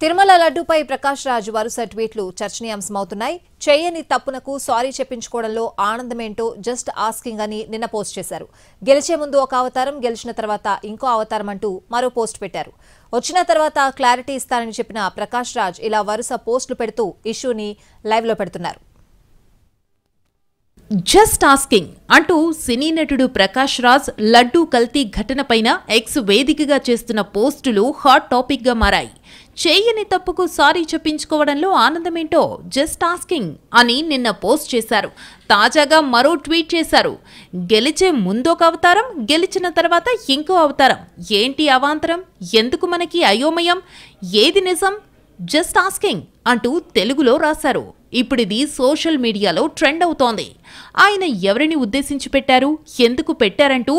తిరుమల లడ్డూపై ప్రకాష్ రాజ్ వరుస ట్వీట్లు చర్చనీయాంశమవుతున్నాయి. చేయని తప్పునకు సారీ చెప్పించుకోవడంలో ఆనందమేంటో జస్ట్ ఆస్కింగ్ అని నిన్న పోస్ట్ చేశారు. గెలిచే ముందు ఒక అవతారం, గెలిచిన తర్వాత ఇంకో అవతారం అంటూ మరో పోస్ట్ పెట్టారు. వచ్చిన తర్వాత క్లారిటీ ఇస్తానని చెప్పిన ప్రకాష్ రాజ్ ఇలా వరుస పోస్టులు పెడుతూ ఇష్యూని లైవ్లో పెడుతున్నారు. జస్ట్ ఆస్కింగ్ అంటూ సినీ నటుడు ప్రకాష్ రాజ్ లడ్డూ కల్తీ ఘటనపైన ఎక్స్ వేదికగా చేస్తున్న పోస్టులు హాట్ టాపిక్ గా మారాయి. చేయని తప్పుకు సారీ చెప్పించుకోవడంలో ఆనందమేంటో జస్ట్ ఆస్కింగ్ అని నిన్న పోస్ట్ చేశారు. తాజాగా మరో ట్వీట్ చేశారు. గెలిచే ముందొక అవతారం, గెలిచిన తర్వాత ఇంకో అవతారం. ఏంటి అవాంతరం? ఎందుకు మనకి అయోమయం? ఏది నిజం? జస్ట్ ఆస్కింగ్ అంటూ తెలుగులో రాశారు. ఇప్పుడిది సోషల్ మీడియాలో ట్రెండ్ అవుతోంది. ఆయన ఎవరిని ఉద్దేశించి పెట్టారు, ఎందుకు పెట్టారంటూ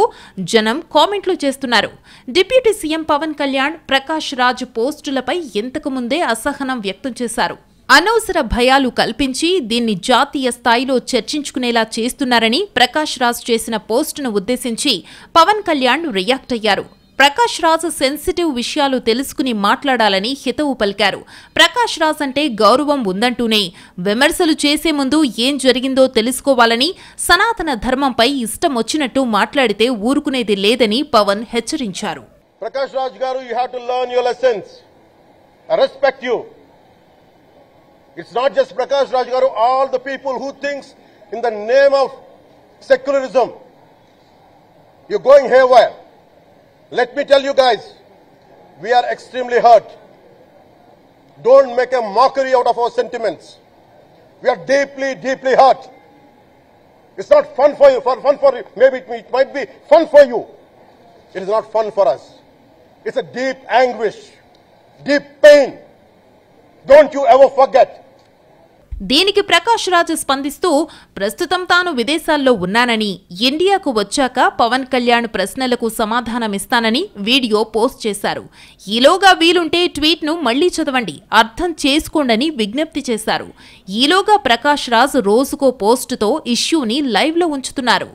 జనం కామెంట్లు చేస్తున్నారు. డిప్యూటీ సీఎం పవన్ కళ్యాణ్ ప్రకాష్ రాజ్ పోస్టులపై ఇంతకు ముందే అసహనం వ్యక్తం చేశారు. అనవసర భయాలు కల్పించి దీన్ని జాతీయ స్థాయిలో చర్చించుకునేలా చేస్తున్నారని ప్రకాష్ రాజ్ చేసిన పోస్టును ఉద్దేశించి పవన్ కళ్యాణ్ రియాక్ట్ అయ్యారు. ప్రకాష్ రాజ్ సెన్సిటివ్ విషయాలు తెలుసుకుని మాట్లాడాలని హితవు పలికారు. ప్రకాష్ రాజ్ అంటే గౌరవం ఉందంటూనే విమర్శలు చేసే ముందు ఏం జరిగిందో తెలుసుకోవాలని, సనాతన ధర్మంపై ఇష్టం వచ్చినట్టు మాట్లాడితే ఊరుకునేది లేదని పవన్ హెచ్చరించారు. ప్రకాష్ రాజ్ గారు, you have to learn your lessons. I respect you. It's not just Prakash Raj garu, all the people who thinks in the name of secularism you're going haywire. Let me tell you guys, we are extremely hurt. Don't make a mockery out of our sentiments. We are deeply, deeply hurt. It's not fun for you. Fun for you. Maybe it might be fun for you. It is not fun for us. It's a deep anguish, deep pain. Don't you ever forget. దీనికి ప్రకాష్ రాజ్ స్పందిస్తూ ప్రస్తుతం తాను విదేశాల్లో ఉన్నానని, ఇండియాకు వచ్చాక పవన్ కళ్యాణ్ ప్రశ్నలకు సమాధానమిస్తానని video post చేశారు. ఈలోగా వీలుంటే ట్వీట్ను మళ్లీ చదవండి, అర్థం చేసుకోండని విజ్ఞప్తి చేశారు. ఈలోగా ప్రకాష్ రాజ్ రోజుకో పోస్టుతో ఇష్యూని లైవ్లో ఉంచుతున్నారు.